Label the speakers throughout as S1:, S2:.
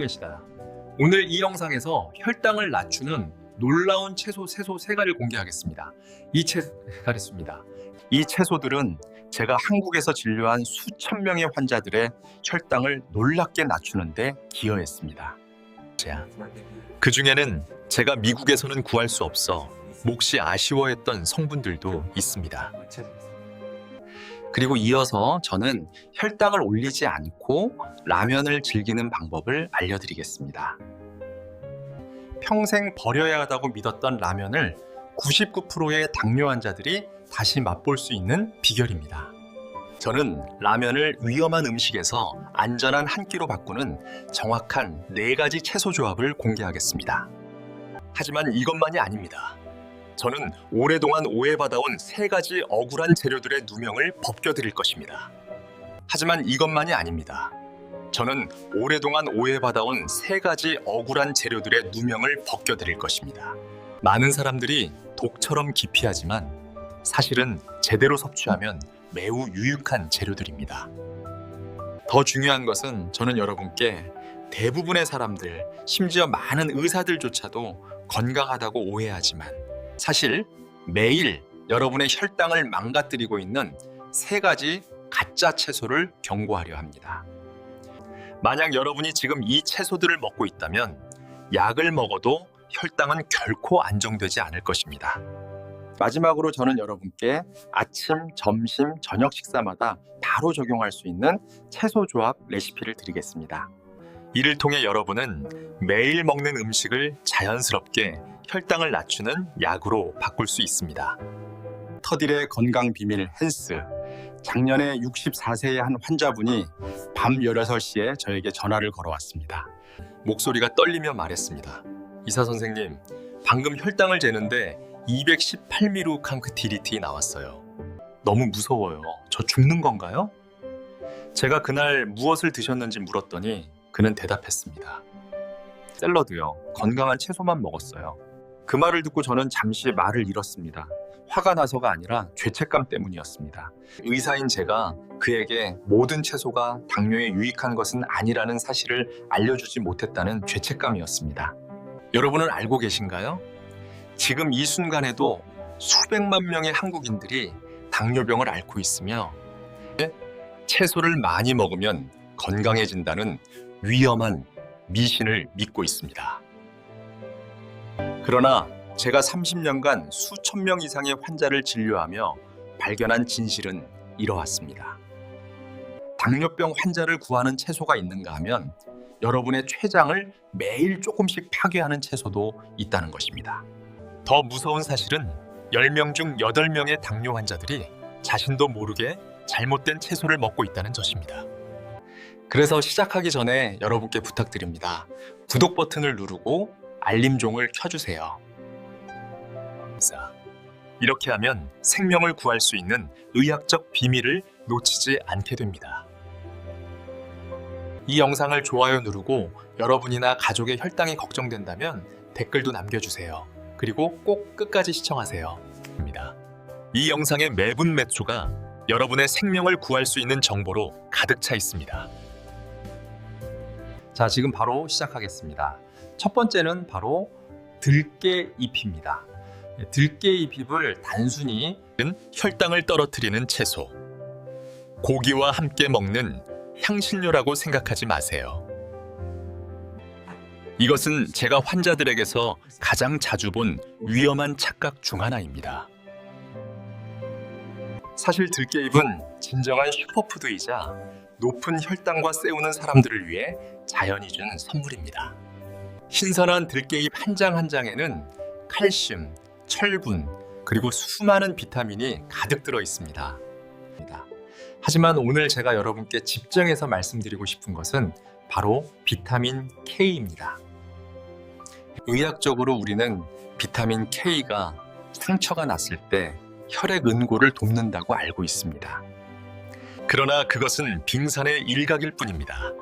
S1: 계시다. 오늘 이 영상에서 혈당을 낮추는 놀라운 채소 세소 3가지를 공개하겠습니다. 이 채소들은 제가 한국에서 진료한 수천 명의 환자들의 혈당을 놀랍게 낮추는 데 기여했습니다. 그 중에는 제가 미국에서는 구할 수 없어 몹시 아쉬워했던 성분들도 있습니다. 그리고 이어서 저는 혈당을 올리지 않고 라면을 즐기는 방법을 알려드리겠습니다. 평생 버려야 하다고 믿었던 라면을 99%의 당뇨 환자들이 다시 맛볼 수 있는 비결입니다. 저는 라면을 위험한 음식에서 안전한 한 끼로 바꾸는 정확한 4가지 채소 조합을 공개하겠습니다. 하지만 이것만이 아닙니다. 저는 오랫동안 오해받아온 3가지 억울한 재료들의 누명을 벗겨드릴 것입니다. 하지만 이것만이 아닙니다. 저는 오랫동안 오해받아온 3가지 억울한 재료들의 누명을 벗겨드릴 것입니다. 많은 사람들이 독처럼 기피하지만 사실은 제대로 섭취하면 매우 유익한 재료들입니다. 더 중요한 것은 저는 여러분께 대부분의 사람들, 심지어 많은 의사들조차도 건강하다고 오해하지만 사실 매일 여러분의 혈당을 망가뜨리고 있는 3가지 가짜 채소를 경고하려 합니다. 만약 여러분이 지금 이 채소들을 먹고 있다면 약을 먹어도 혈당은 결코 안정되지 않을 것입니다. 마지막으로 저는 여러분께 아침, 점심, 저녁 식사마다 바로 적용할 수 있는 채소 조합 레시피를 드리겠습니다. 이를 통해 여러분은 매일 먹는 음식을 자연스럽게 혈당을 낮추는 약으로 바꿀 수 있습니다. 터딜의 건강 비밀 헬스. 작년에 64세의 한 환자분이 밤 16시에 저에게 전화를 걸어왔습니다. 목소리가 떨리며 말했습니다. 의사 선생님, 방금 혈당을 재는데 218미루 캉크티리티 나왔어요. 너무 무서워요. 저 죽는 건가요? 제가 그날 무엇을 드셨는지 물었더니 그는 대답했습니다. 샐러드요. 건강한 채소만 먹었어요. 그 말을 듣고 저는 잠시 말을 잃었습니다. 화가 나서가 아니라 죄책감 때문이었습니다. 의사인 제가 그에게 모든 채소가 당뇨에 유익한 것은 아니라는 사실을 알려주지 못했다는 죄책감이었습니다. 여러분은 알고 계신가요? 지금 이 순간에도 수백만 명의 한국인들이 당뇨병을 앓고 있으며 채소를 많이 먹으면 건강해진다는 위험한 미신을 믿고 있습니다. 그러나 제가 30년간 수천 명 이상의 환자를 진료하며 발견한 진실은 이러했습니다. 당뇨병 환자를 구하는 채소가 있는가 하면 여러분의 췌장을 매일 조금씩 파괴하는 채소도 있다는 것입니다. 더 무서운 사실은 10명 중 8명의 당뇨 환자들이 자신도 모르게 잘못된 채소를 먹고 있다는 것입니다. 그래서 시작하기 전에 여러분께 부탁드립니다. 구독 버튼을 누르고 알림종을 켜주세요. 이렇게 하면 생명을 구할 수 있는 의학적 비밀을 놓치지 않게 됩니다. 이 영상을 좋아요 누르고 여러분이나 가족의 혈당이 걱정된다면 댓글도 남겨주세요. 그리고 꼭 끝까지 시청하세요. 이 영상의 매분 몇 초가 여러분의 생명을 구할 수 있는 정보로 가득 차 있습니다. 자, 지금 바로 시작하겠습니다. 첫 번째는 바로 들깨잎입니다. 들깨잎을 단순히 혈당을 떨어뜨리는 채소, 고기와 함께 먹는 향신료라고 생각하지 마세요. 이것은 제가 환자들에게서 가장 자주 본 위험한 착각 중 하나입니다. 사실 들깨잎은 진정한 슈퍼푸드이자 높은 혈당과 싸우는 사람들을 위해 자연이 준 선물입니다. 신선한 들깨잎 한 장 한 장에는 칼슘, 철분, 그리고 수많은 비타민이 가득 들어 있습니다. 하지만 오늘 제가 여러분께 집중해서 말씀드리고 싶은 것은 바로 비타민 K입니다. 의학적으로 우리는 비타민 K가 상처가 났을 때 혈액 은고를 돕는다고 알고 있습니다. 그러나 그것은 빙산의 일각일 뿐입니다.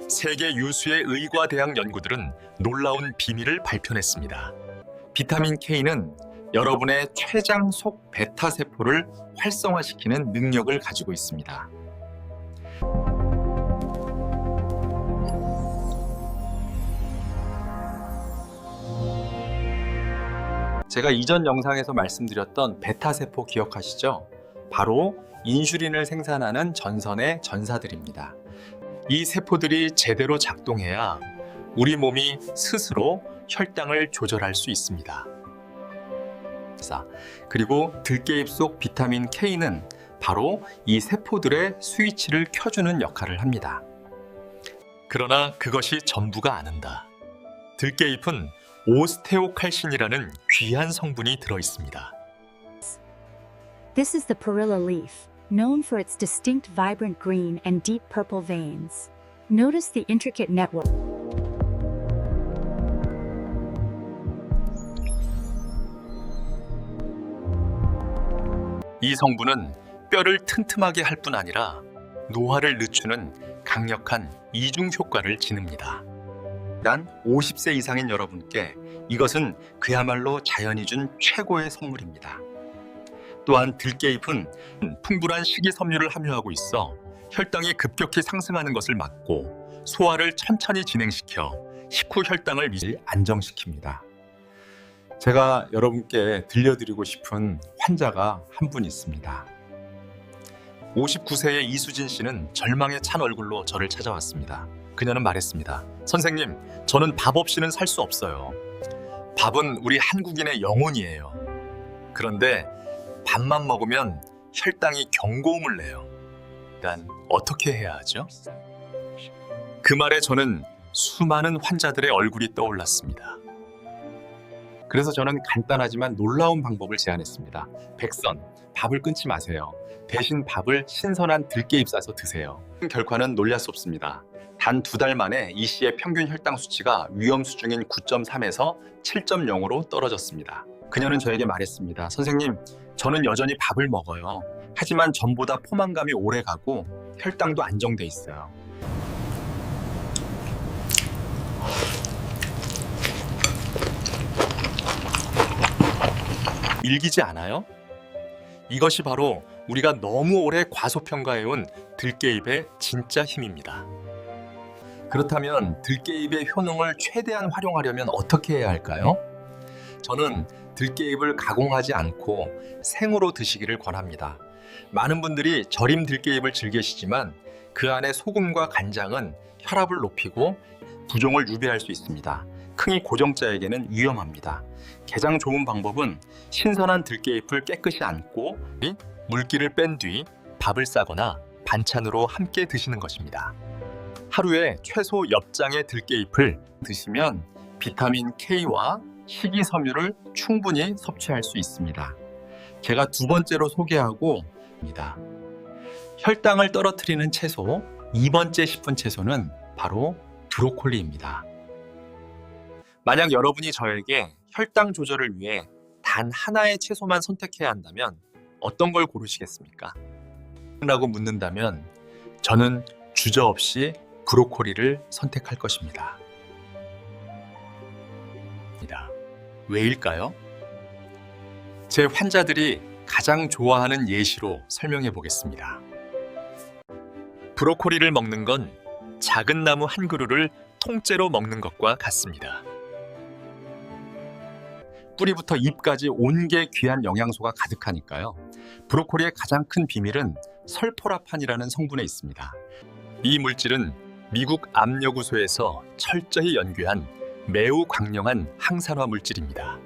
S1: 세계 유수의 의과대학 연구들은 놀라운 비밀을 발표했습니다. 비타민 K는 여러분의 췌장 속 베타 세포를 활성화시키는 능력을 가지고 있습니다. 제가 이전 영상에서 말씀드렸던 베타세포 기억하시죠? 바로 인슐린을 생산하는 전선의 전사들입니다. 이 세포들이 제대로 작동해야 우리 몸이 스스로 혈당을 조절할 수 있습니다. 그리고 들깨잎 속 비타민 K는 바로 이 세포들의 스위치를 켜주는 역할을 합니다. 그러나 그것이 전부가 아닌다. 들깨잎은 오스테오칼신이라는 귀한 성분이 들어 있습니다.
S2: This is the perilla leaf, known for its distinct vibrant green and deep purple veins. Notice the intricate network.
S1: 이 성분은 뼈를 튼튼하게 할 뿐 아니라 노화를 늦추는 강력한 이중 효과를 지닙니다. 단 50세 이상인 여러분께 이것은 그야말로 자연이 준 최고의 선물입니다. 또한 들깨잎은 풍부한 식이섬유를 함유하고 있어 혈당이 급격히 상승하는 것을 막고 소화를 천천히 진행시켜 식후 혈당을 안정시킵니다. 제가 여러분께 들려드리고 싶은 환자가 한 분 있습니다. 59세의 이수진 씨는 절망에 찬 얼굴로 저를 찾아왔습니다. 그녀는 말했습니다. 선생님, 저는 밥 없이는 살 수 없어요. 밥은 우리 한국인의 영혼이에요. 그런데 밥만 먹으면 혈당이 경고음을 내요. 일단 어떻게 해야 하죠? 그 말에 저는 수많은 환자들의 얼굴이 떠올랐습니다. 그래서 저는 간단하지만 놀라운 방법을 제안했습니다. 백선, 밥을 끊지 마세요. 대신 밥을 신선한 들깨잎 싸서 드세요. 결과는 놀랄 수 없습니다. 단 2달 만에 이 씨의 평균 혈당 수치가 위험 수준인 9.3에서 7.0으로 떨어졌습니다. 그녀는 저에게 말했습니다. 선생님, 저는 여전히 밥을 먹어요. 하지만 전보다 포만감이 오래 가고 혈당도 안정돼 있어요. 일기지 않아요? 이것이 바로 우리가 너무 오래 과소평가해온 들깨잎의 진짜 힘입니다. 그렇다면 들깨잎의 효능을 최대한 활용하려면 어떻게 해야 할까요? 저는 들깨잎을 가공하지 않고 생으로 드시기를 권합니다. 많은 분들이 절임 들깨잎을 즐기시지만 그 안에 소금과 간장은 혈압을 높이고 부종을 유발할 수 있습니다. 킁이 고정자에게는 위험합니다. 가장 좋은 방법은 신선한 들깨잎을 깨끗이 안고 물기를 뺀 뒤 밥을 싸거나 반찬으로 함께 드시는 것입니다. 하루에 최소 엽장의 들깨잎을 드시면 비타민 K와 식이섬유를 충분히 섭취할 수 있습니다. 제가 2번째로 소개하고 있습니다. 혈당을 떨어뜨리는 채소 2번째 싶은 채소는 바로 브로콜리입니다. 만약 여러분이 저에게 혈당 조절을 위해 단 하나의 채소만 선택해야 한다면 어떤 걸 고르시겠습니까? 라고 묻는다면 저는 주저없이 브로콜리를 선택할 것입니다. 왜일까요? 제 환자들이 가장 좋아하는 예시로 설명해 보겠습니다. 브로콜리를 먹는 건 작은 나무 한 그루를 통째로 먹는 것과 같습니다. 뿌리부터 잎까지 온게 귀한 영양소가 가득하니까요. 브로콜리의 가장 큰 비밀은 설포라판이라는 성분에 있습니다. 이 물질은 미국 암연구소에서 철저히 연구한 매우 강력한 항산화 물질입니다.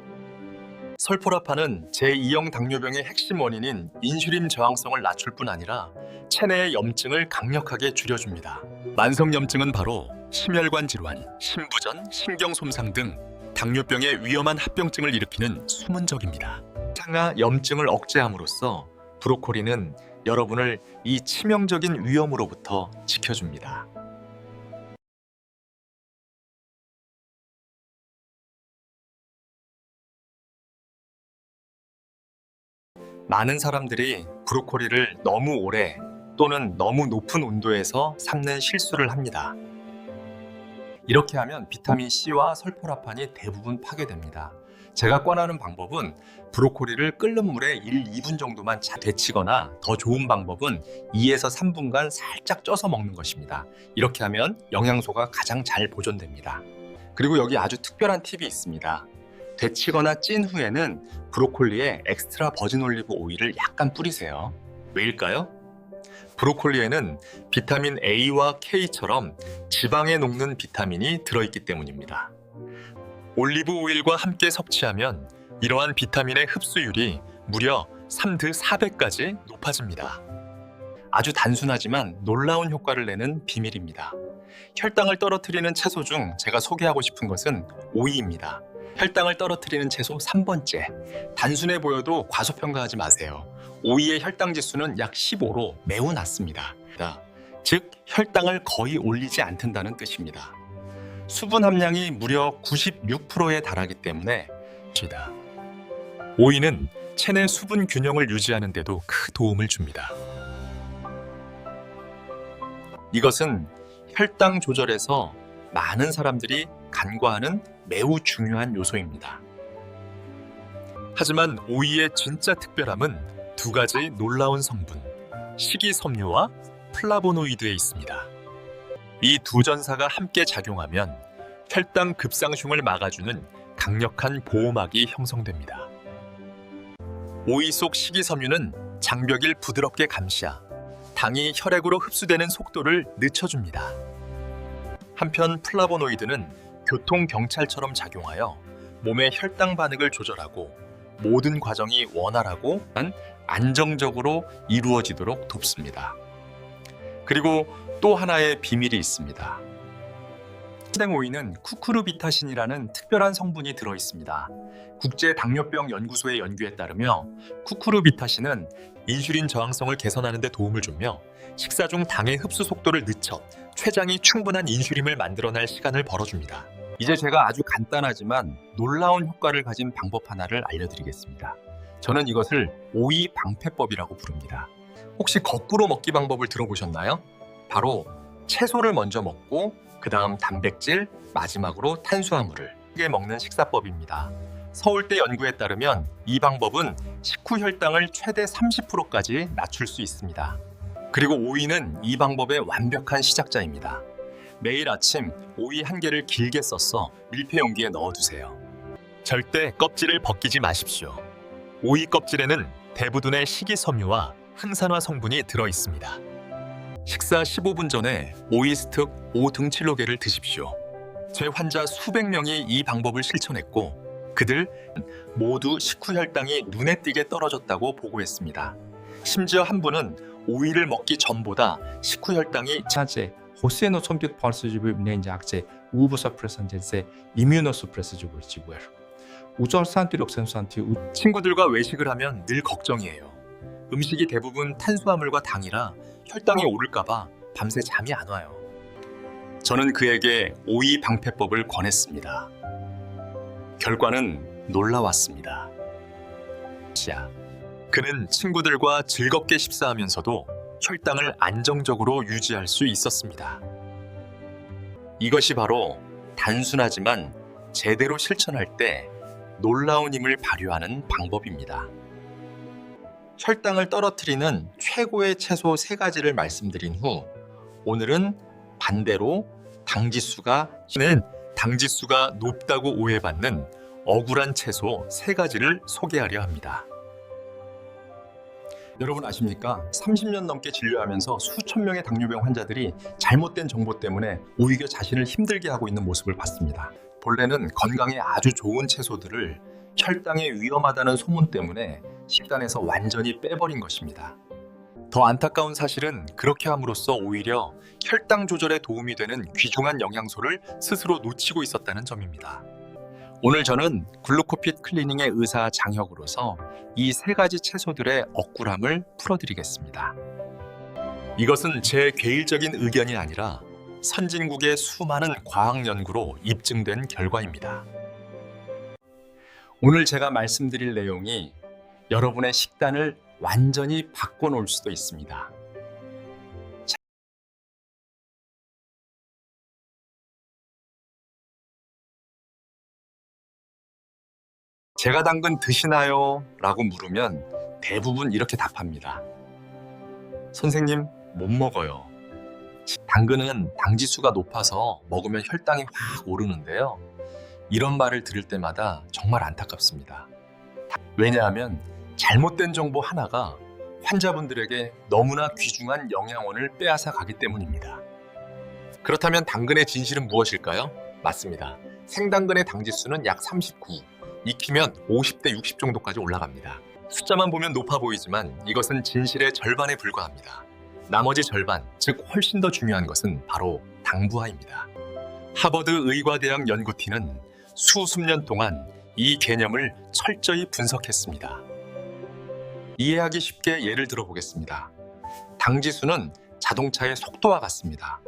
S1: 설포라판은 제2형 당뇨병의 핵심 원인인 인슐린 저항성을 낮출 뿐 아니라 체내의 염증을 강력하게 줄여줍니다. 만성염증은 바로 심혈관 질환, 심부전, 신경손상 등 당뇨병의 위험한 합병증을 일으키는 숨은 적입니다. 상하 염증을 억제함으로써 브로콜리는 여러분을 이 치명적인 위험으로부터 지켜줍니다. 많은 사람들이 브로콜리를 너무 오래 또는 너무 높은 온도에서 삶는 실수를 합니다. 이렇게 하면 비타민 C와 설포라판이 대부분 파괴됩니다. 제가 권하는 방법은 브로콜리를 끓는 물에 1, 2분 정도만 데치거나 더 좋은 방법은 2에서 3분간 살짝 쪄서 먹는 것입니다. 이렇게 하면 영양소가 가장 잘 보존됩니다. 그리고 여기 아주 특별한 팁이 있습니다. 데치거나 찐 후에는 브로콜리에 엑스트라 버진 올리브 오일을 약간 뿌리세요. 왜일까요? 브로콜리에는 비타민 A와 K처럼 지방에 녹는 비타민이 들어있기 때문입니다. 올리브 오일과 함께 섭취하면 이러한 비타민의 흡수율이 무려 3드 4배까지 높아집니다. 아주 단순하지만 놀라운 효과를 내는 비밀입니다. 혈당을 떨어뜨리는 채소 중 제가 소개하고 싶은 것은 오이입니다. 혈당을 떨어뜨리는 채소 3번째. 단순해 보여도 과소평가하지 마세요. 오이의 혈당 지수는 약 15로 매우 낮습니다. 즉 혈당을 거의 올리지 않는다는 뜻입니다. 수분 함량이 무려 96%에 달하기 때문에 오이는 체내 수분 균형을 유지하는 데도 큰 도움을 줍니다. 이것은 혈당 조절에서 많은 사람들이 간과하는 매우 중요한 요소입니다. 하지만 오이의 진짜 특별함은 두 가지 놀라운 성분, 식이섬유와 플라보노이드에 있습니다. 이 두 전사가 함께 작용하면 혈당 급상승을 막아주는 강력한 보호막이 형성됩니다. 오이 속 식이섬유는 장벽을 부드럽게 감싸 당이 혈액으로 흡수되는 속도를 늦춰줍니다. 한편 플라보노이드는 교통경찰처럼 작용하여 몸의 혈당 반응을 조절하고 모든 과정이 원활하고 안정적으로 이루어지도록 돕습니다. 그리고 또 하나의 비밀이 있습니다. 오이는 쿠쿠르비타신이라는 특별한 성분이 들어있습니다. 국제당뇨병 연구소의 연구에 따르면 쿠쿠르비타신은 인슐린 저항성을 개선하는 데 도움을 주며 식사 중 당의 흡수 속도를 늦춰 췌장이 충분한 인슐린을 만들어낼 시간을 벌어줍니다. 이제 제가 아주 간단하지만 놀라운 효과를 가진 방법 하나를 알려드리겠습니다. 저는 이것을 오이 방패법이라고 부릅니다. 혹시 거꾸로 먹기 방법을 들어보셨나요? 바로 채소를 먼저 먹고 그 다음 단백질, 마지막으로 탄수화물을 크게 먹는 식사법입니다. 서울대 연구에 따르면 이 방법은 식후 혈당을 최대 30%까지 낮출 수 있습니다. 그리고 오이는 이 방법의 완벽한 시작자입니다. 매일 아침 오이 한 개를 길게 썰어 밀폐 용기에 넣어두세요. 절대 껍질을 벗기지 마십시오. 오이 껍질에는 대부분의 식이섬유와 항산화 성분이 들어있습니다. 식사 15분 전에 오이 스틱 5등칠로개를 드십시오. 제 환자 수백 명이 이 방법을 실천했고 그들 모두 식후 혈당이 눈에 띄게 떨어졌다고 보고했습니다. 심지어 한 분은 오이를 먹기 전보다 식후 혈당이
S3: Sadece Rosseno són più parçacıbı mnenci akçe ubu suppressanjense immunosuppressive 지구열. 우절산티록 센산티
S1: 친구들과 외식을 하면 늘 걱정이에요. 음식이 대부분 탄수화물과 당이라 혈당이 오를까봐 밤새 잠이 안 와요. 저는 그에게 오이 방패법을 권했습니다. 결과는 놀라웠습니다. 그는 친구들과 즐겁게 식사하면서도 혈당을 안정적으로 유지할 수 있었습니다. 이것이 바로 단순하지만 제대로 실천할 때 놀라운 힘을 발휘하는 방법입니다. 혈당을 떨어뜨리는 최고의 채소 3가지를 말씀드린 후 오늘은 반대로 당지수가 높다고 오해받는 억울한 채소 3가지를 소개하려 합니다. 여러분 아십니까? 30년 넘게 진료하면서 수천 명의 당뇨병 환자들이 잘못된 정보 때문에 오히려 자신을 힘들게 하고 있는 모습을 봤습니다. 본래는 건강에 아주 좋은 채소들을 혈당에 위험하다는 소문 때문에 식단에서 완전히 빼버린 것입니다. 더 안타까운 사실은 그렇게 함으로써 오히려 혈당 조절에 도움이 되는 귀중한 영양소를 스스로 놓치고 있었다는 점입니다. 오늘 저는 글루코핏 클리닝의 의사 장혁으로서 이 3가지 채소들의 억울함을 풀어드리겠습니다. 이것은 제 개인적인 의견이 아니라 선진국의 수많은 과학 연구로 입증된 결과입니다. 오늘 제가 말씀드릴 내용이 여러분의 식단을 완전히 바꿔놓을 수도 있습니다. 제가 당근 드시나요? 라고 물으면 대부분 이렇게 답합니다. 선생님, 못 먹어요. 당근은 당지수가 높아서 먹으면 혈당이 확 오르는데요. 이런 말을 들을 때마다 정말 안타깝습니다. 왜냐하면 잘못된 정보 하나가 환자분들에게 너무나 귀중한 영양원을 빼앗아 가기 때문입니다. 그렇다면 당근의 진실은 무엇일까요? 맞습니다. 생당근의 당지수는 약 39, 익히면 50대 60 정도까지 올라갑니다. 숫자만 보면 높아 보이지만 이것은 진실의 절반에 불과합니다. 나머지 절반, 즉 훨씬 더 중요한 것은 바로 당부하입니다. 하버드 의과대학 연구팀은 수십 년 동안 이 개념을 철저히 분석했습니다. 이해하기 쉽게 예를 들어보겠습니다. 당지수는 자동차의 속도와 같습니다.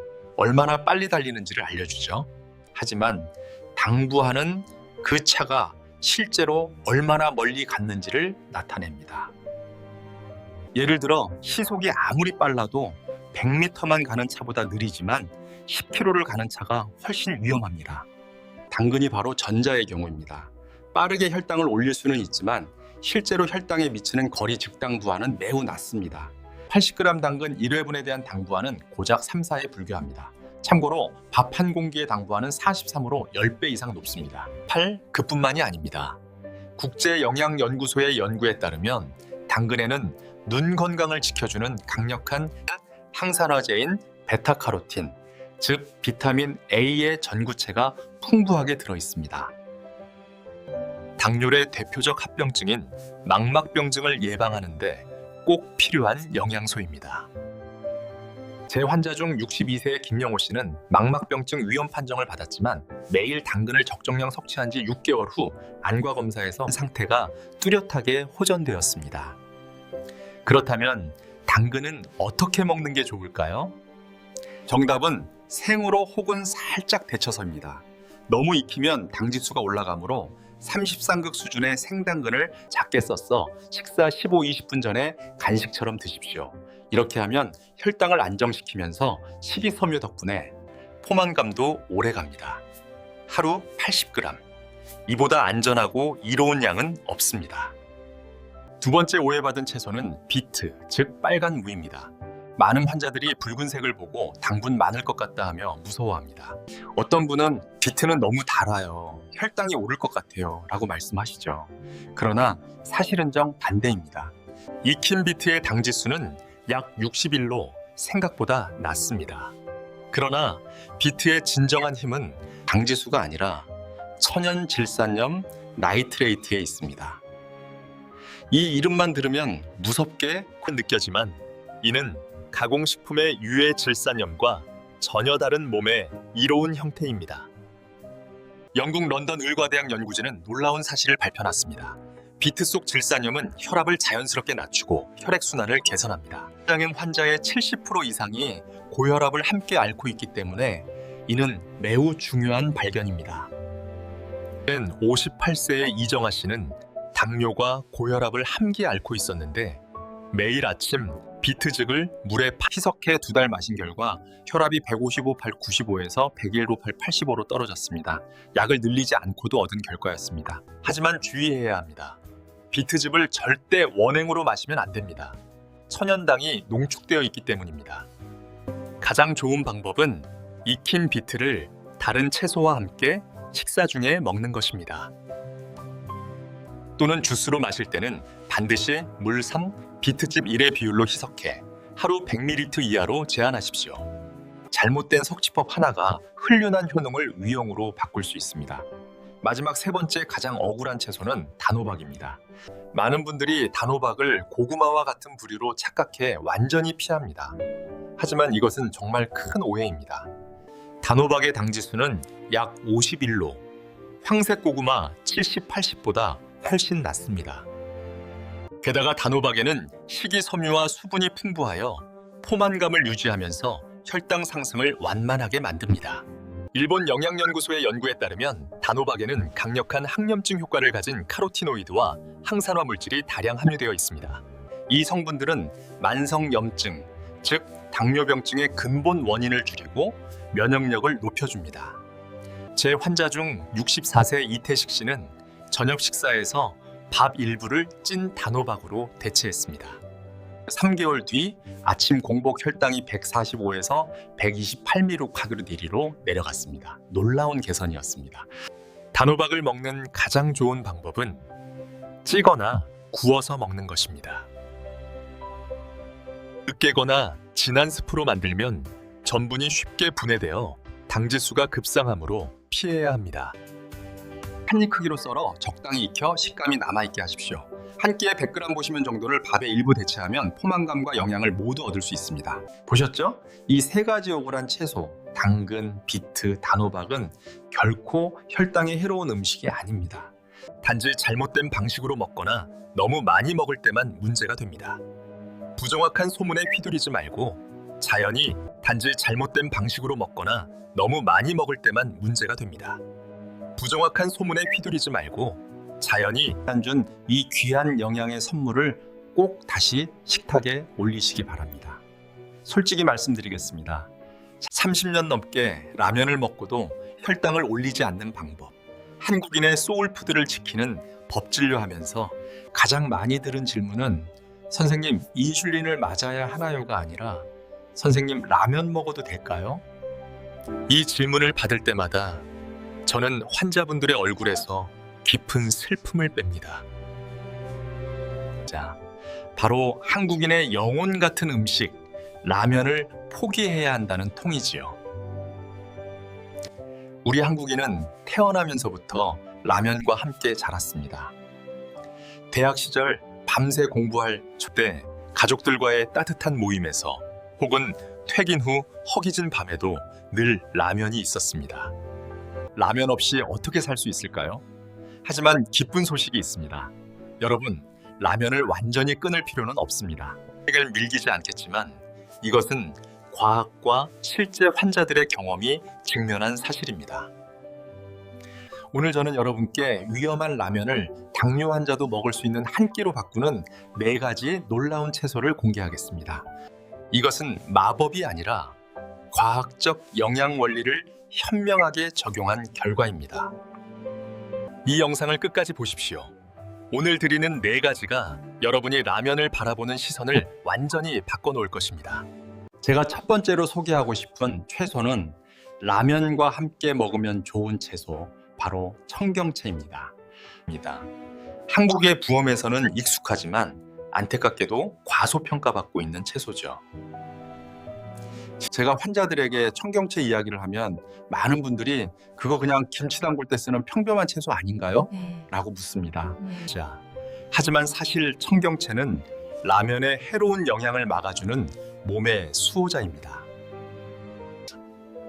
S1: 얼마나 빨리 달리는지를 알려주죠. 하지만 당부하는 그 차가 실제로 얼마나 멀리 갔는지를 나타냅니다. 예를 들어 시속이 아무리 빨라도 100m만 가는 차보다 느리지만 10km를 가는 차가 훨씬 위험합니다. 당근이 바로 전자의 경우입니다. 빠르게 혈당을 올릴 수는 있지만 실제로 혈당에 미치는 거리 즉당부하는 매우 낮습니다. 80g 당근 1회분에 대한 당부하는 고작 3, 4에 불과합니다. 참고로 밥 한 공기의 당부하는 43으로 10배 이상 높습니다. 8. 그뿐만이 아닙니다. 국제영양연구소의 연구에 따르면 당근에는 눈 건강을 지켜주는 강력한 항산화제인 베타카로틴, 즉 비타민 A의 전구체가 풍부하게 들어있습니다. 당뇨의 대표적 합병증인 망막병증을 예방하는 데 꼭 필요한 영양소입니다. 제 환자 중 62세의 김영호 씨는 망막병증 위험 판정을 받았지만 매일 당근을 적정량 섭취한 지 6개월 후 안과 검사에서 상태가 뚜렷하게 호전되었습니다. 그렇다면 당근은 어떻게 먹는 게 좋을까요? 정답은 생으로 혹은 살짝 데쳐서입니다. 너무 익히면 당지수가 올라가므로 33극 수준의 생당근을 작게 썰어 식사 15-20분 전에 간식처럼 드십시오. 이렇게 하면 혈당을 안정시키면서 식이섬유 덕분에 포만감도 오래 갑니다. 하루 80g. 이보다 안전하고 이로운 양은 없습니다. 두 번째 오해받은 채소는 비트, 즉 빨간 무입니다. 많은 환자들이 붉은색을 보고 당분 많을 것 같다 하며 무서워합니다. 어떤 분은 비트는 너무 달아요. 혈당이 오를 것 같아요. 라고 말씀하시죠. 그러나 사실은 정반대입니다. 익힌 비트의 당지수는 약 61로 생각보다 낮습니다. 그러나 비트의 진정한 힘은 당지수가 아니라 천연질산염 나이트레이트에 있습니다. 이 이름만 들으면 무섭게 느껴지만 이는 가공식품의 유해 질산염과 전혀 다른 몸의 이로운 형태입니다. 영국 런던 의과대학 연구진은 놀라운 사실을 발표했습니다. 비트 속 질산염은 혈압을 자연스럽게 낮추고 혈액순환을 개선합니다. 당연 환자의 70% 이상이 고혈압을 함께 앓고 있기 때문에 이는 매우 중요한 발견입니다. 58세의 이정아 씨는 당뇨와 고혈압을 함께 앓고 있었는데 매일 아침 비트즙을 물에 희석해 2달 마신 결과 혈압이 155/95에서 101/85로 떨어졌습니다. 약을 늘리지 않고도 얻은 결과였습니다. 하지만 주의해야 합니다. 비트즙을 절대 원행으로 마시면 안 됩니다. 천연당이 농축되어 있기 때문입니다. 가장 좋은 방법은 익힌 비트를 다른 채소와 함께 식사 중에 먹는 것입니다. 또는 주스로 마실 때는 반드시 물 3, 비트즙 1의 비율로 희석해 하루 100ml 이하로 제한하십시오. 잘못된 섭취법 하나가 훌륭한 효능을 위용으로 바꿀 수 있습니다. 마지막 세 번째 가장 억울한 채소는 단호박입니다. 많은 분들이 단호박을 고구마와 같은 부류로 착각해 완전히 피합니다. 하지만 이것은 정말 큰 오해입니다. 단호박의 당지수는 약 51로 황색 고구마 70, 80보다 훨씬 낮습니다. 게다가 단호박에는 식이섬유와 수분이 풍부하여 포만감을 유지하면서 혈당 상승을 완만하게 만듭니다. 일본 영양연구소의 연구에 따르면 단호박에는 강력한 항염증 효과를 가진 카로티노이드와 항산화 물질이 다량 함유되어 있습니다. 이 성분들은 만성염증, 즉 당뇨병증의 근본 원인을 줄이고 면역력을 높여줍니다. 제 환자 중 64세 이태식 씨는 저녁 식사에서 밥 일부를 찐 단호박으로 대체했습니다. 3개월 뒤 아침 공복 혈당이 145에서 128mg/d로 내려갔습니다. 놀라운 개선이었습니다. 단호박을 먹는 가장 좋은 방법은 찌거나 구워서 먹는 것입니다. 으깨거나 진한 스프로 만들면 전분이 쉽게 분해되어 당지수가 급상하므로 피해야 합니다. 한 입 크기로 썰어 적당히 익혀 식감이 남아있게 하십시오. 한 끼에 100g 보시면 정도를 밥에 일부 대체하면 포만감과 영양을 모두 얻을 수 있습니다. 보셨죠? 이 세 가지 억울한 채소, 당근, 비트, 단호박은 결코 혈당에 해로운 음식이 아닙니다. 단지 잘못된 방식으로 먹거나 너무 많이 먹을 때만 문제가 됩니다. 부정확한 소문에 휘둘리지 말고 자연히 단지 잘못된 방식으로 먹거나 너무 많이 먹을 때만 문제가 됩니다. 부정확한 소문에 휘둘리지 말고 자연히 준 이 귀한 영양의 선물을 꼭 다시 식탁에 올리시기 바랍니다. 솔직히 말씀드리겠습니다. 30년 넘게 라면을 먹고도 혈당을 올리지 않는 방법, 한국인의 소울푸드를 지키는 법진료하면서 가장 많이 들은 질문은 선생님, 인슐린을 맞아야 하나요가 아니라 선생님, 라면 먹어도 될까요? 이 질문을 받을 때마다 저는 환자분들의 얼굴에서 깊은 슬픔을 뺍니다. 자, 바로 한국인의 영혼 같은 음식, 라면을 포기해야 한다는 통이지요. 우리 한국인은 태어나면서부터 라면과 함께 자랐습니다. 대학 시절 밤새 공부할 때 가족들과의 따뜻한 모임에서 혹은 퇴근 후 허기진 밤에도 늘 라면이 있었습니다. 라면 없이 어떻게 살 수 있을까요? 하지만 기쁜 소식이 있습니다. 여러분, 라면을 완전히 끊을 필요는 없습니다. 책을 밀기지 않겠지만 이것은 과학과 실제 환자들의 경험이 증명한 사실입니다. 오늘 저는 여러분께 위험한 라면을 당뇨 환자도 먹을 수 있는 한 끼로 바꾸는 4가지 놀라운 채소를 공개하겠습니다. 이것은 마법이 아니라 과학적 영양 원리를 현명하게 적용한 결과입니다. 이 영상을 끝까지 보십시오. 오늘 드리는 4가지가 여러분이 라면을 바라보는 시선을 완전히 바꿔놓을 것입니다. 제가 첫 번째로 소개하고 싶은 채소는 라면과 함께 먹으면 좋은 채소, 바로 청경채입니다. 한국의 부엄에서는 익숙하지만 안타깝게도 과소평가받고 있는 채소죠. 제가 환자들에게 청경채 이야기를 하면 많은 분들이 그거 그냥 김치 담글 때 쓰는 평범한 채소 아닌가요? 라고 묻습니다. 자, 하지만 사실 청경채는 라면의 해로운 영향을 막아주는 몸의 수호자입니다.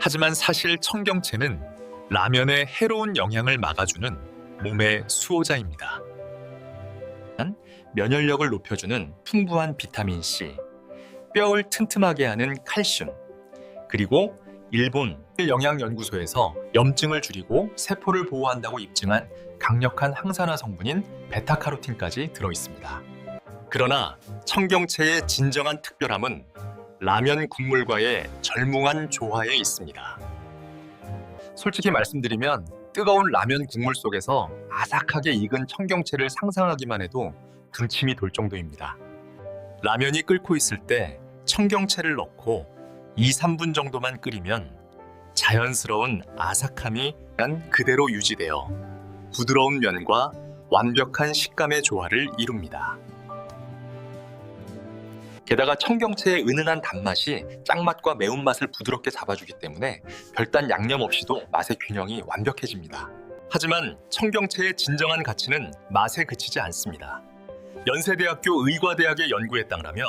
S1: 하지만 사실 청경채는 라면의 해로운 영향을 막아주는 몸의 수호자입니다. 면역력을 높여주는 풍부한 비타민 C, 뼈를 튼튼하게 하는 칼슘, 그리고 일본 영양연구소에서 염증을 줄이고 세포를 보호한다고 입증한 강력한 항산화 성분인 베타카로틴까지 들어있습니다. 그러나 청경채의 진정한 특별함은 라면 국물과의 절묘한 조화에 있습니다. 솔직히 말씀드리면 뜨거운 라면 국물 속에서 아삭하게 익은 청경채를 상상하기만 해도 군침이 돌 정도입니다. 라면이 끓고 있을 때 청경채를 넣고 2-3분 정도만 끓이면 자연스러운 아삭함이 그대로 유지되어 부드러운 면과 완벽한 식감의 조화를 이룹니다. 게다가 청경채의 은은한 단맛이 짱맛과 매운맛을 부드럽게 잡아주기 때문에 별단 양념 없이도 맛의 균형이 완벽해집니다. 하지만 청경채의 진정한 가치는 맛에 그치지 않습니다. 연세대학교 의과대학의 연구에 따르며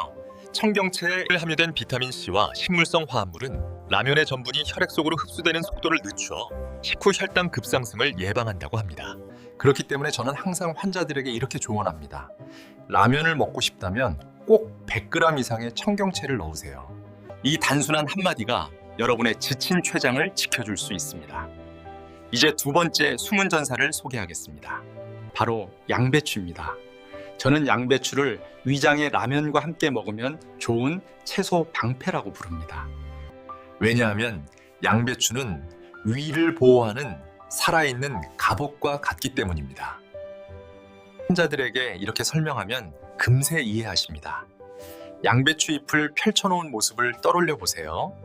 S1: 청경채에 함유된 비타민C와 식물성 화합물은 라면의 전분이 혈액 속으로 흡수되는 속도를 늦춰 식후 혈당 급상승을 예방한다고 합니다. 그렇기 때문에 저는 항상 환자들에게 이렇게 조언합니다. 라면을 먹고 싶다면 꼭 100g 이상의 청경채를 넣으세요. 이 단순한 한마디가 여러분의 지친 췌장을 지켜줄 수 있습니다. 이제 두 번째 숨은 전사를 소개하겠습니다. 바로 양배추입니다. 저는 양배추를 위장의 라면과 함께 먹으면 좋은 채소 방패라고 부릅니다. 왜냐하면 양배추는 위를 보호하는 살아있는 갑옷과 같기 때문입니다. 환자들에게 이렇게 설명하면 금세 이해하십니다. 양배추 잎을 펼쳐놓은 모습을 떠올려 보세요.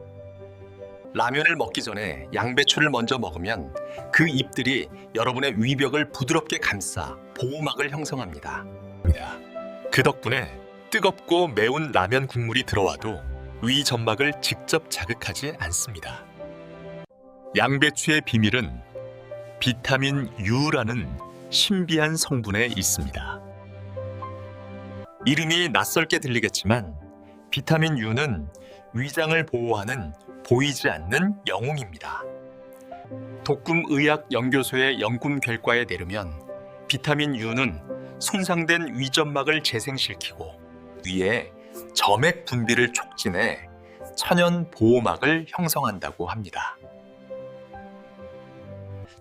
S1: 라면을 먹기 전에 양배추를 먼저 먹으면 그 잎들이 여러분의 위벽을 부드럽게 감싸 보호막을 형성합니다. 그 덕분에 뜨겁고 매운 라면 국물이 들어와도 위 점막을 직접 자극하지 않습니다. 양배추의 비밀은 비타민 U라는 신비한 성분에 있습니다. 이름이 낯설게 들리겠지만 비타민 U는 위장을 보호하는 보이지 않는 영웅입니다. 독금의학연구소의 연구 결과에 따르면 비타민 U는 손상된 위점막을 재생시키고 위에 점액 분비를 촉진해 천연 보호막을 형성한다고 합니다.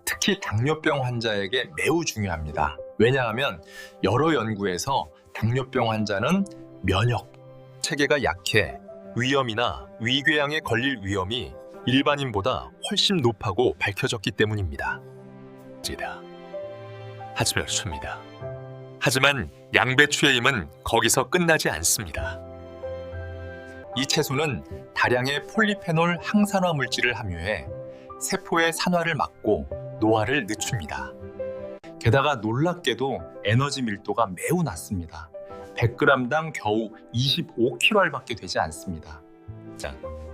S1: 특히 당뇨병 환자에게 매우 중요합니다. 왜냐하면 여러 연구에서 당뇨병 환자는 면역 체계가 약해 위염이나 위궤양에 걸릴 위험이 일반인보다 훨씬 높다고 밝혀졌기 때문입니다. 하지만 양배추의 힘은 거기서 끝나지 않습니다. 이 채소는 다량의 폴리페놀 항산화 물질을 함유해 세포의 산화를 막고 노화를 늦춥니다. 게다가 놀랍게도 에너지 밀도가 매우 낮습니다. 100g당 겨우 25kcal밖에 되지 않습니다.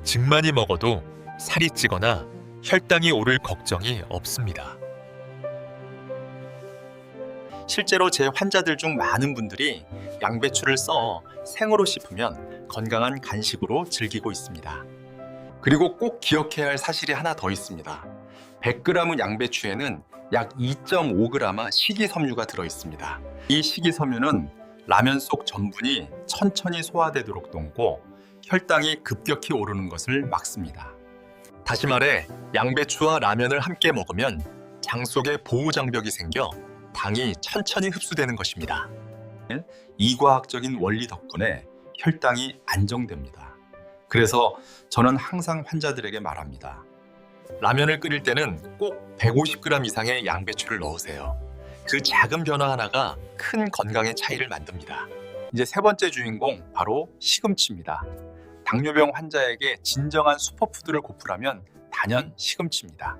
S1: 즉 많이 먹어도 살이 찌거나 혈당이 오를 걱정이 없습니다. 실제로 제 환자들 중 많은 분들이 양배추를 써 생으로 씹으면 건강한 간식으로 즐기고 있습니다. 그리고 꼭 기억해야 할 사실이 하나 더 있습니다. 100g 양배추에는 약 2.5g의 식이섬유가 들어있습니다. 이 식이섬유는 라면 속 전분이 천천히 소화되도록 돕고 혈당이 급격히 오르는 것을 막습니다. 다시 말해 양배추와 라면을 함께 먹으면 장 속에 보호장벽이 생겨 당이 천천히 흡수되는 것입니다. 이 과학적인 원리 덕분에 혈당이 안정됩니다. 그래서 저는 항상 환자들에게 말합니다. 라면을 끓일 때는 꼭 150g 이상의 양배추를 넣으세요. 그 작은 변화 하나가 큰 건강의 차이를 만듭니다. 이제 세 번째 주인공 바로 시금치입니다. 당뇨병 환자에게 진정한 슈퍼푸드를 고프라면 단연 시금치입니다.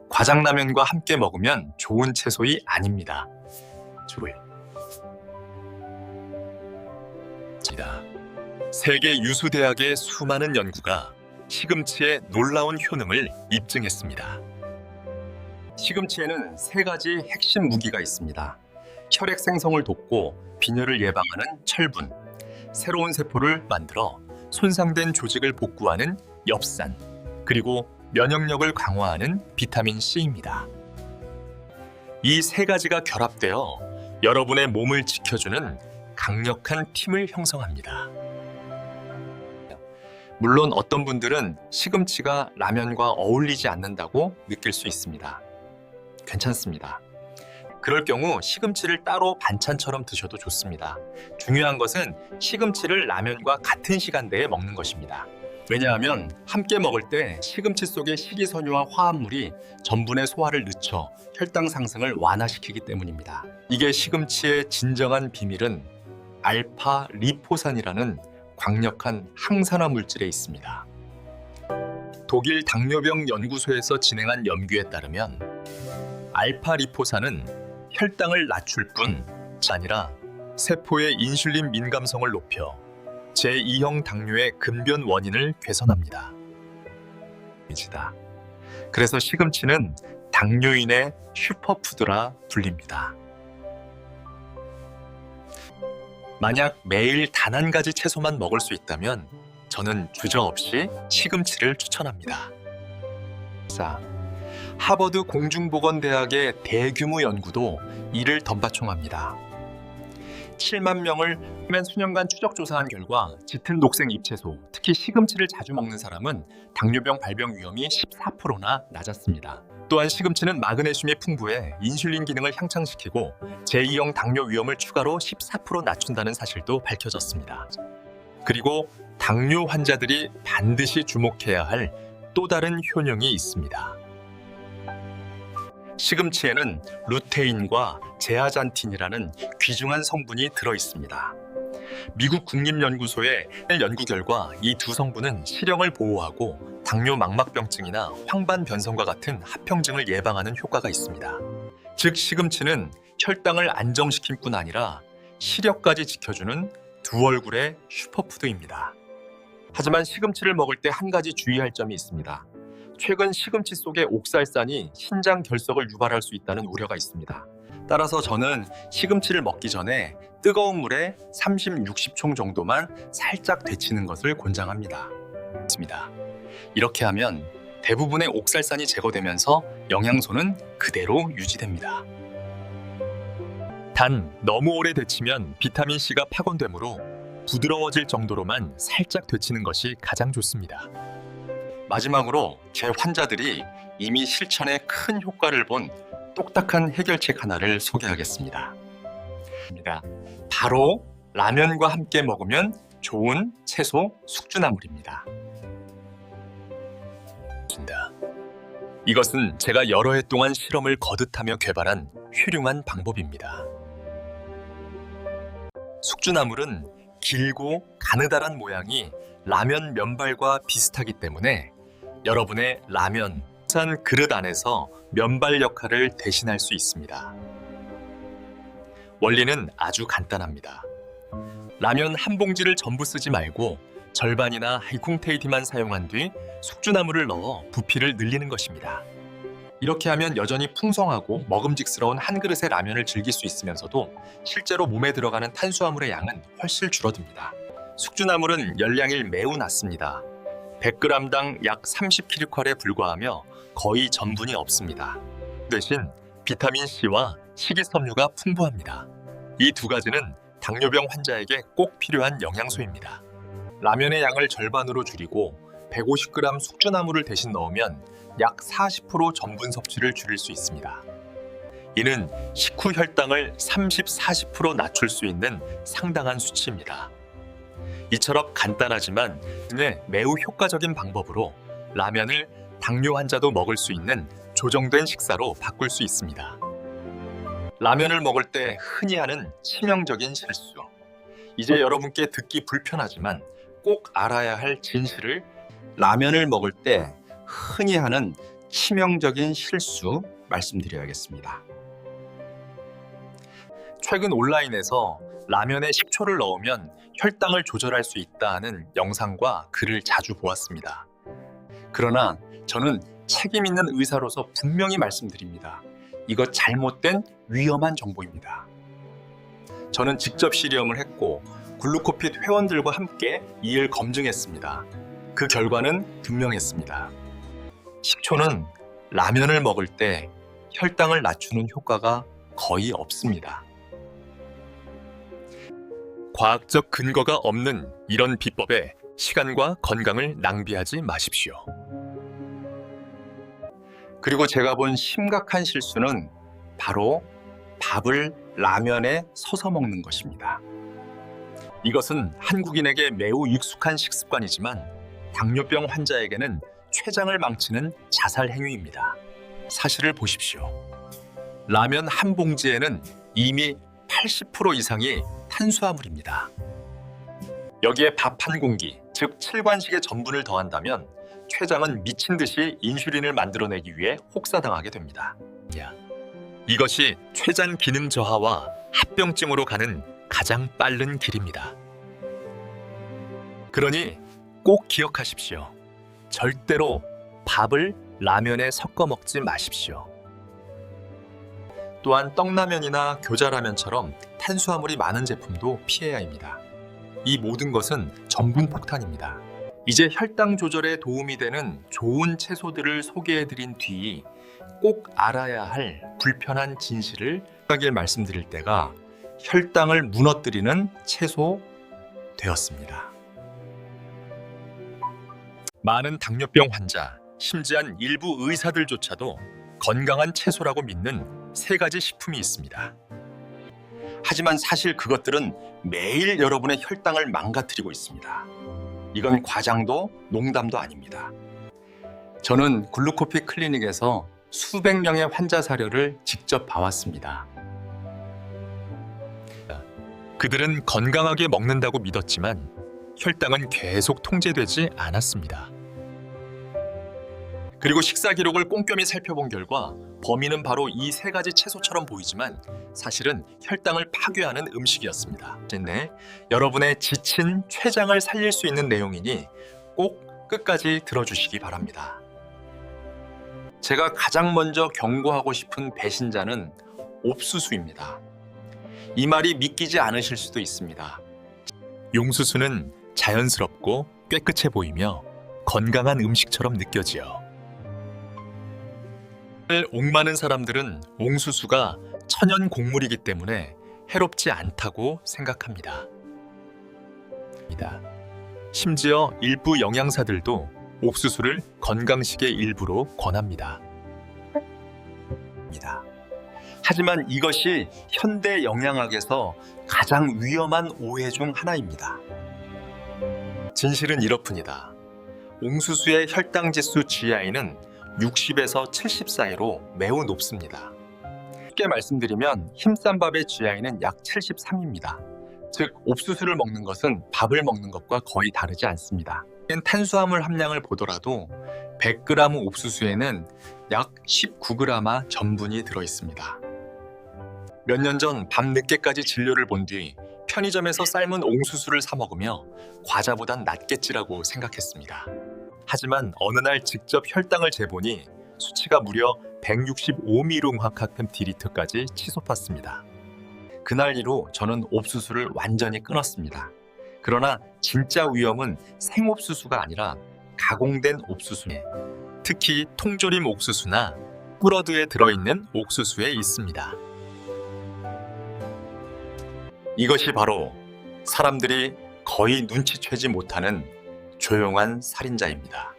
S1: 과장라면과 함께 먹으면 좋은 채소이 아닙니다. 세계 유수 대학의 수많은 연구가 시금치의 놀라운 효능을 입증했습니다. 시금치에는 세 가지 핵심 무기가 있습니다. 혈액 생성을 돕고 빈혈을 예방하는 철분, 새로운 세포를 만들어 손상된 조직을 복구하는 엽산, 그리고 면역력을 강화하는 비타민 C입니다. 이 세 가지가 결합되어 여러분의 몸을 지켜주는 강력한 팀을 형성합니다. 물론 어떤 분들은 시금치가 라면과 어울리지 않는다고 느낄 수 있습니다. 괜찮습니다. 그럴 경우 시금치를 따로 반찬처럼 드셔도 좋습니다. 중요한 것은 시금치를 라면과 같은 시간대에 먹는 것입니다. 왜냐하면 함께 먹을 때 시금치 속의 식이섬유와 화합물이 전분의 소화를 늦춰 혈당 상승을 완화시키기 때문입니다. 이게 시금치의 진정한 비밀은 알파 리포산이라는 강력한 항산화 물질에 있습니다. 독일 당뇨병 연구소에서 진행한 연구에 따르면 알파 리포산은 혈당을 낮출 뿐 아니라 세포의 인슐린 민감성을 높여 제2형 당뇨의 근변 원인을 개선합니다. 그래서 시금치는 당뇨인의 슈퍼푸드라 불립니다. 만약 매일 단 한 가지 채소만 먹을 수 있다면 저는 주저없이 시금치를 추천합니다. 하버드 공중보건대학의 대규모 연구도 이를 덤바총합니다. 7만 명을 수년간 추적 조사한 결과 짙은 녹색 잎채소, 특히 시금치를 자주 먹는 사람은 당뇨병 발병 위험이 14%나 낮았습니다. 또한 시금치는 마그네슘이 풍부해 인슐린 기능을 향상시키고 제2형 당뇨 위험을 추가로 14% 낮춘다는 사실도 밝혀졌습니다. 그리고 당뇨 환자들이 반드시 주목해야 할 또 다른 효능이 있습니다. 시금치에는 루테인과 제아잔틴이라는 귀중한 성분이 들어있습니다. 미국 국립연구소의 연구 결과 이 두 성분은 시력을 보호하고 당뇨 망막병증이나 황반 변성과 같은 합병증을 예방하는 효과가 있습니다. 즉 시금치는 혈당을 안정시킬 뿐 아니라 시력까지 지켜주는 두 얼굴의 슈퍼푸드입니다. 하지만 시금치를 먹을 때 한 가지 주의할 점이 있습니다. 최근 시금치 속의 옥살산이 신장 결석을 유발할 수 있다는 우려가 있습니다. 따라서 저는 시금치를 먹기 전에 뜨거운 물에 30, 60총 정도만 살짝 데치는 것을 권장합니다. 이렇게 하면 대부분의 옥살산이 제거되면서 영양소는 그대로 유지됩니다. 단 너무 오래 데치면 비타민C가 파손되므로 부드러워질 정도로만 살짝 데치는 것이 가장 좋습니다. 마지막으로 제 환자들이 이미 실천에 큰 효과를 본 똑딱한 해결책 하나를 소개하겠습니다. 바로 라면과 함께 먹으면 좋은 채소 숙주나물입니다. 이것은 제가 여러 해 동안 실험을 거듭하며 개발한 훌륭한 방법입니다. 숙주나물은 길고 가느다란 모양이 라면 면발과 비슷하기 때문에 여러분의 라면 산 그릇 안에서 면발 역할을 대신할 수 있습니다. 원리는 아주 간단합니다. 라면 한 봉지를 전부 쓰지 말고 절반이나 하이쿵테이티만 사용한 뒤 숙주나물을 넣어 부피를 늘리는 것입니다. 이렇게 하면 여전히 풍성하고 먹음직스러운 한 그릇의 라면을 즐길 수 있으면서도 실제로 몸에 들어가는 탄수화물의 양은 훨씬 줄어듭니다. 숙주나물은 열량이 매우 낮습니다. 100g당 약 30kcal에 불과하며 거의 전분이 없습니다. 대신 비타민C와 식이섬유가 풍부합니다. 이 두 가지는 당뇨병 환자에게 꼭 필요한 영양소입니다. 라면의 양을 절반으로 줄이고 150g 숙주나물을 대신 넣으면 약 40% 전분 섭취를 줄일 수 있습니다. 이는 식후 혈당을 30, 40% 낮출 수 있는 상당한 수치입니다. 이처럼 간단하지만 매우 효과적인 방법으로 라면을 당뇨 환자도 먹을 수 있는 조정된 식사로 바꿀 수 있습니다. 라면을 먹을 때 흔히 하는 치명적인 실수. 이제 여러분께 듣기 불편하지만 꼭 알아야 할 진실을 라면을 먹을 때 흔히 하는 치명적인 실수 말씀드려야겠습니다. 최근 온라인에서 라면에 식초를 넣으면 혈당을 조절할 수 있다는 영상과 글을 자주 보았습니다. 그러나 저는 책임 있는 의사로서 분명히 말씀드립니다. 이거 잘못된 위험한 정보입니다. 저는 직접 실험을 했고 글루코핏 회원들과 함께 이를 검증했습니다. 그 결과는 분명했습니다. 식초는 라면을 먹을 때 혈당을 낮추는 효과가 거의 없습니다. 과학적 근거가 없는 이런 비법에 시간과 건강을 낭비하지 마십시오. 그리고 제가 본 심각한 실수는 바로 밥을 라면에 서서 먹는 것입니다. 이것은 한국인에게 매우 익숙한 식습관이지만 당뇨병 환자에게는 췌장을 망치는 자살 행위입니다. 사실을 보십시오. 라면 한 봉지에는 이미 80% 이상이 탄수화물입니다. 여기에 밥 한 공기, 즉 7관식의 전분을 더한다면 췌장은 미친 듯이 인슐린을 만들어내기 위해 혹사당하게 됩니다. 이것이 췌장 기능 저하와 합병증으로 가는 가장 빠른 길입니다. 그러니 꼭 기억하십시오. 절대로 밥을 라면에 섞어 먹지 마십시오. 또한 떡라면이나 교자라면처럼 탄수화물이 많은 제품도 피해야 합니다. 이 모든 것은 전분 폭탄입니다. 이제 혈당 조절에 도움이 되는 좋은 채소들을 소개해드린 뒤 꼭 알아야 할 불편한 진실을 말씀드릴 때가 혈당을 무너뜨리는 채소 되었습니다. 많은 당뇨병 환자, 심지어 일부 의사들조차도 건강한 채소라고 믿는 3가지 식품이 있습니다. 하지만 사실 그것들은 매일 여러분의 혈당을 망가뜨리고 있습니다. 이건 과장도 농담도 아닙니다. 저는 글루코핏 클리닉에서 수백 명의 환자 사례를 직접 봐왔습니다. 그들은 건강하게 먹는다고 믿었지만 혈당은 계속 통제되지 않았습니다. 그리고 식사 기록을 꼼꼼히 살펴본 결과 범인은 바로 이 세 가지 채소처럼 보이지만 사실은 혈당을 파괴하는 음식이었습니다. 네, 여러분의 지친 췌장을 살릴 수 있는 내용이니 꼭 끝까지 들어주시기 바랍니다. 제가 가장 먼저 경고하고 싶은 배신자는 옥수수입니다. 이 말이 믿기지 않으실 수도 있습니다. 용수수는 자연스럽고 깨끗해 보이며 건강한 음식처럼 느껴지요. 옥 많은 사람들은 옥수수가 천연 곡물이기 때문에 해롭지 않다고 생각합니다. 심지어 일부 영양사들도 옥수수를 건강식의 일부로 권합니다. 하지만 이것이 현대 영양학에서 가장 위험한 오해 중 하나입니다. 진실은 이렇습니다. 옥수수의 혈당지수 GI는 60에서 70 사이로 매우 높습니다. 쉽게 말씀드리면 힘싼밥의 GI는 약 73입니다. 즉 옥수수를 먹는 것은 밥을 먹는 것과 거의 다르지 않습니다. 탄수화물 함량을 보더라도 100g 옥수수에는 약 19g의 전분이 들어있습니다. 몇 년 전 밤 늦게까지 진료를 본 뒤 편의점에서 삶은 옥수수를 사 먹으며 과자보단 낫겠지라고 생각했습니다. 하지만 어느 날 직접 혈당을 재보니 수치가 무려 165mg/dl까지 치솟았습니다. 그날 이후 저는 옥수수를 완전히 끊었습니다. 그러나 진짜 위험은 생옥수수가 아니라 가공된 옥수수에, 특히 통조림 옥수수나 꿀어드에 들어있는 옥수수에 있습니다. 이것이 바로 사람들이 거의 눈치채지 못하는 조용한 살인자입니다.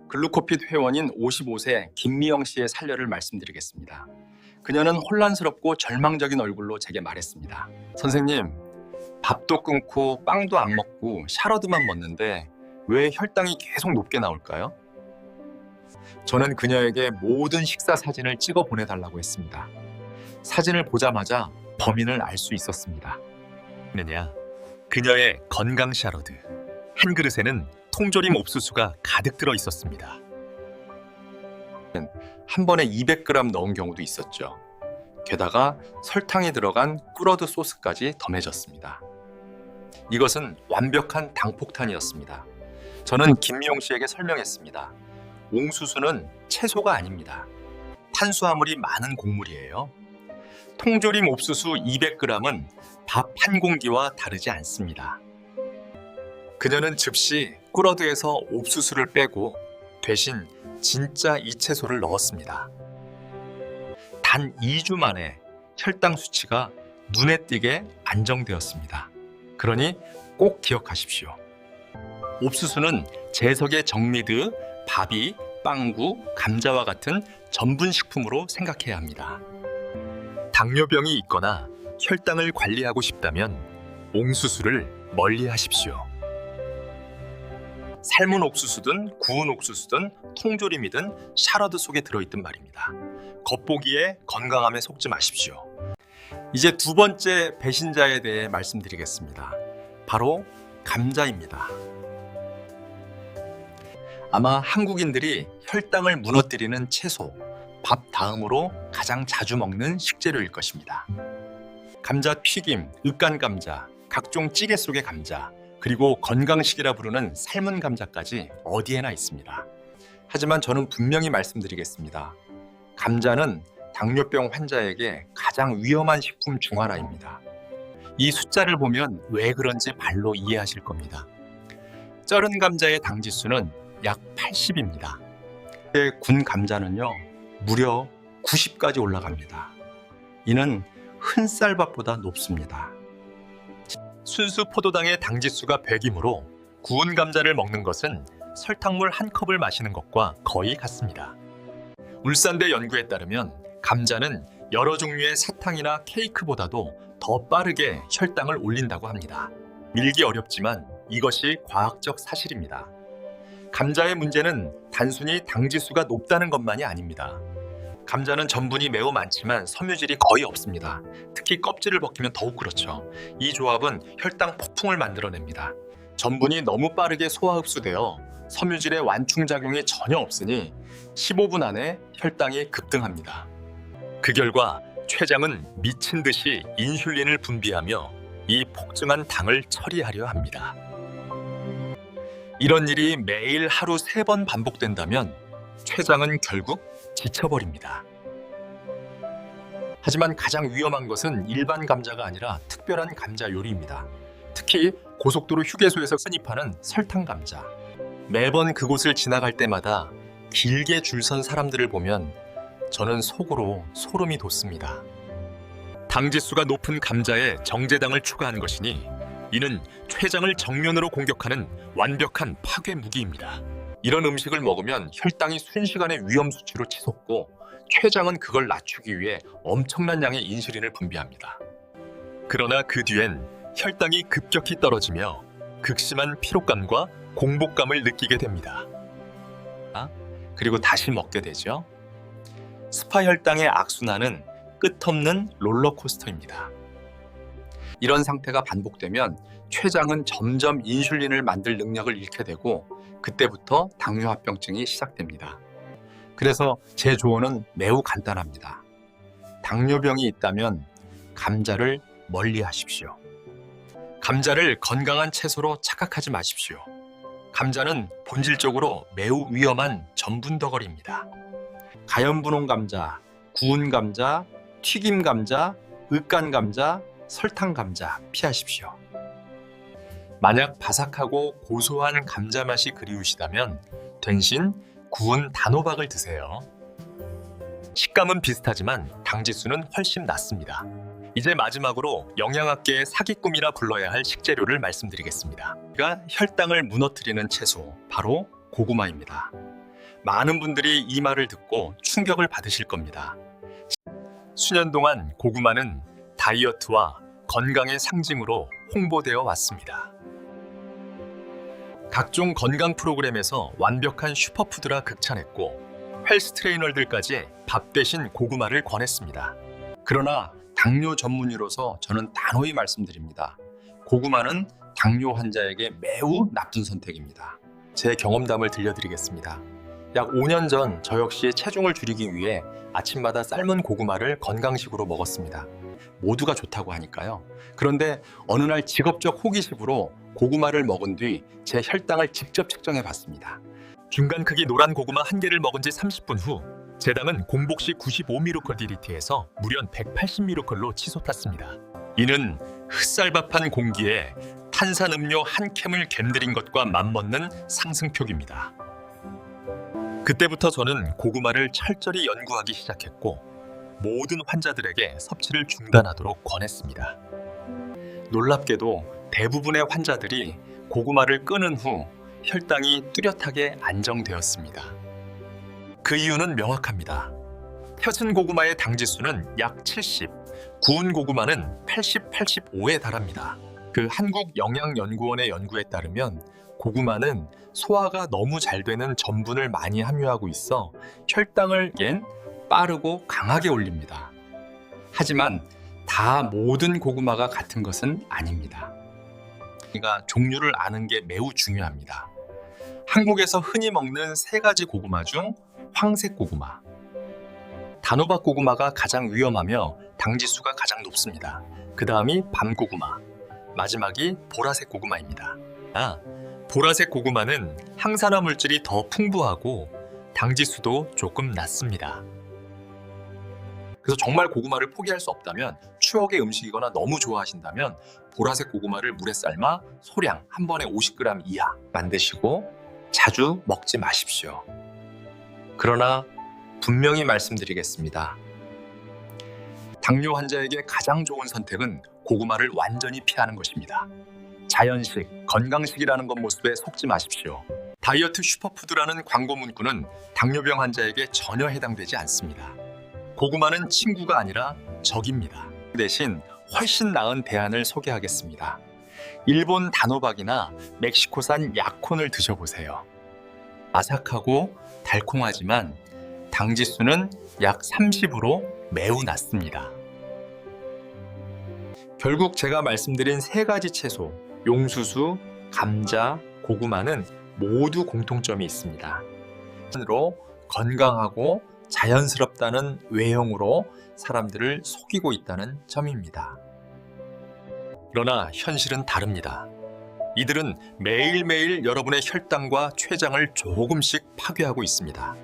S1: 글루코핏 회원인 55세 김미영 씨의 살려를 말씀드리겠습니다. 그녀는 혼란스럽고 절망적인 얼굴로 제게 말했습니다. 선생님, 밥도 끊고 빵도 안 먹고 샤러드만 먹는데 왜 혈당이 계속 높게 나올까요? 저는 그녀에게 모든 식사 사진을 찍어 보내달라고 했습니다. 사진을 보자마자 범인을 알 수 있었습니다. 그녀의 건강 샤러드. 한 그릇에는 통조림 옥수수가 가득 들어 있었습니다. 한 번에 200g 넣은 경우도 있었죠. 게다가 설탕이 들어간 꿀어드 소스까지 더해졌습니다. 이것은 완벽한 당폭탄이었습니다. 저는 김미용 씨에게 설명했습니다. 옥수수는 채소가 아닙니다. 탄수화물이 많은 곡물이에요. 통조림 옥수수 200g은 밥 한 공기와 다르지 않습니다. 그녀는 즉시 꿀어드에서 옥수수를 빼고 대신 진짜 이 채소를 넣었습니다. 단 2주 만에 혈당 수치가 눈에 띄게 안정되었습니다. 그러니 꼭 기억하십시오. 옥수수는 제석의 정미드, 밥이, 빵구, 감자와 같은 전분 식품으로 생각해야 합니다. 당뇨병이 있거나 혈당을 관리하고 싶다면 옥수수를 멀리 하십시오. 삶은 옥수수든 구운 옥수수든 통조림이든 샤러드 속에 들어있든 말입니다. 겉보기에 건강함에 속지 마십시오. 이제 두 번째 배신자에 대해 말씀드리겠습니다. 바로 감자입니다. 아마 한국인들이 혈당을 무너뜨리는 채소, 밥 다음으로 가장 자주 먹는 식재료일 것입니다. 감자 튀김, 으깐 감자, 각종 찌개 속의 감자, 그리고 건강식이라 부르는 삶은 감자까지 어디에나 있습니다. 하지만 저는 분명히 말씀드리겠습니다. 감자는 당뇨병 환자에게 가장 위험한 식품 중 하나입니다. 이 숫자를 보면 왜 그런지 발로 이해하실 겁니다. 쩔은 감자의 당지수는 약 80입니다. 군 감자는요, 무려 90까지 올라갑니다. 이는 흔쌀밥보다 높습니다. 순수 포도당의 당지수가 100이므로 구운 감자를 먹는 것은 설탕물 한 컵을 마시는 것과 거의 같습니다. 울산대 연구에 따르면 감자는 여러 종류의 사탕이나 케이크보다도 더 빠르게 혈당을 올린다고 합니다. 밀기 어렵지만 이것이 과학적 사실입니다. 감자의 문제는 단순히 당지수가 높다는 것만이 아닙니다. 감자는 전분이 매우 많지만 섬유질이 거의 없습니다. 특히 껍질을 벗기면 더욱 그렇죠. 이 조합은 혈당 폭풍을 만들어냅니다. 전분이 너무 빠르게 소화 흡수되어 섬유질의 완충작용이 전혀 없으니 15분 안에 혈당이 급등합니다. 그 결과 췌장은 미친 듯이 인슐린을 분비하며 이 폭증한 당을 처리하려 합니다. 이런 일이 매일 하루 3번 반복된다면 췌장은 결국 지쳐버립니다. 하지만 가장 위험한 것은 일반 감자가 아니라 특별한 감자 요리입니다. 특히 고속도로 휴게소에서 흔히 파는 설탕 감자. 매번 그곳을 지나갈 때마다 길게 줄 선 사람들을 보면 저는 속으로 소름이 돋습니다. 당지수가 높은 감자에 정제당을 추가하는 것이니 이는 췌장을 정면으로 공격하는 완벽한 파괴 무기입니다. 이런 음식을 먹으면 혈당이 순식간에 위험 수치로 치솟고 췌장은 그걸 낮추기 위해 엄청난 양의 인슐린을 분비합니다. 그러나 그 뒤엔 혈당이 급격히 떨어지며 극심한 피로감과 공복감을 느끼게 됩니다. 그리고 다시 먹게 되죠. 스파 혈당의 악순환은 끝없는 롤러코스터입니다. 이런 상태가 반복되면 췌장은 점점 인슐린을 만들 능력을 잃게 되고 그때부터 당뇨합병증이 시작됩니다. 그래서 제 조언은 매우 간단합니다. 당뇨병이 있다면 감자를 멀리 하십시오. 감자를 건강한 채소로 착각하지 마십시오. 감자는 본질적으로 매우 위험한 전분 덩어리입니다. 가염분홍 감자, 구운 감자, 튀김 감자, 으깐 감자, 설탕 감자 피하십시오. 만약 바삭하고 고소한 감자 맛이 그리우시다면 대신 구운 단호박을 드세요. 식감은 비슷하지만 당지수는 훨씬 낮습니다. 이제 마지막으로 영양학계의 사기꿈이라 불러야 할 식재료를 말씀드리겠습니다. 그가 혈당을 무너뜨리는 채소, 바로 고구마입니다. 많은 분들이 이 말을 듣고 충격을 받으실 겁니다. 수년 동안 고구마는 다이어트와 건강의 상징으로 홍보되어 왔습니다. 각종 건강 프로그램에서 완벽한 슈퍼푸드라 극찬했고 헬스 트레이너들까지 밥 대신 고구마를 권했습니다. 그러나 당뇨 전문의로서 저는 단호히 말씀드립니다. 고구마는 당뇨 환자에게 매우 나쁜 선택입니다. 제 경험담을 들려드리겠습니다. 약 5년 전 저 역시 체중을 줄이기 위해 아침마다 삶은 고구마를 건강식으로 먹었습니다. 모두가 좋다고 하니까요. 그런데 어느 날 직업적 호기심으로 고구마를 먹은 뒤 제 혈당을 직접 측정해 봤습니다. 중간 크기 노란 고구마 1개를 먹은 지 30분 후 제 당은 공복 시 95mC에서 무려 180mC로 치솟았습니다. 이는 흑쌀밥한 공기에 탄산음료 한 캔을 곁들인 것과 맞먹는 상승폭입니다. 그때부터 저는 고구마를 철저히 연구하기 시작했고 모든 환자들에게 섭취를 중단하도록 권했습니다. 놀랍게도 대부분의 환자들이 고구마를 끊은 후 혈당이 뚜렷하게 안정되었습니다. 그 이유는 명확합니다. 펴진 고구마의 당지수는 약 70, 구운 고구마는 80, 85에 달합니다. 그 한국영양연구원의 연구에 따르면 고구마는 소화가 너무 잘 되는 전분을 많이 함유하고 있어 혈당을 빠르고 강하게 올립니다. 하지만 다 모든 고구마가 같은 것은 아닙니다. 그러니까 종류를 아는 게 매우 중요합니다. 한국에서 흔히 먹는 3가지 고구마 중 황색 고구마, 단호박 고구마가 가장 위험하며 당지수가 가장 높습니다. 그 다음이 밤고구마, 마지막이 보라색 고구마입니다. 보라색 고구마는 항산화 물질이 더 풍부하고 당지수도 조금 낮습니다. 그래서 정말 고구마를 포기할 수 없다면 추억의 음식이거나 너무 좋아하신다면 보라색 고구마를 물에 삶아 소량 한 번에 50g 이하 만드시고 자주 먹지 마십시오. 그러나 분명히 말씀드리겠습니다. 당뇨 환자에게 가장 좋은 선택은 고구마를 완전히 피하는 것입니다. 자연식, 건강식이라는 겉모습에 속지 마십시오. 다이어트 슈퍼푸드라는 광고 문구는 당뇨병 환자에게 전혀 해당되지 않습니다. 고구마는 친구가 아니라 적입니다. 대신 훨씬 나은 대안을 소개하겠습니다. 일본 단호박이나 멕시코산 약혼을 드셔보세요. 아삭하고 달콤하지만 당지수는 약 30으로 매우 낮습니다. 결국 제가 말씀드린 3가지 채소, 용수수, 감자, 고구마는 모두 공통점이 있습니다. 으로 건강하고 자연스럽다는 외형으로 사람들을 속이고 있다는 점입니다. 그러나 현실은 다릅니다. 이들은 매일매일 여러분의 혈당과 췌장을 조금씩 파괴하고 있습니다.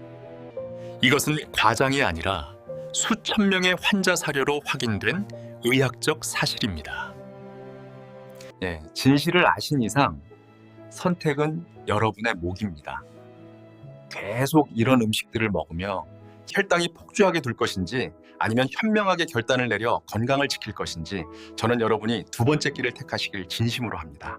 S1: 이것은 과장이 아니라 수천 명의 환자 사료로 확인된 의학적 사실입니다. 진실을 아신 이상 선택은 여러분의 몫입니다. 계속 이런 음식들을 먹으며 혈당이 폭주하게 둘 것인지 아니면 현명하게 결단을 내려 건강을 지킬 것인지 저는 여러분이 두 번째 길을 택하시길 진심으로 합니다.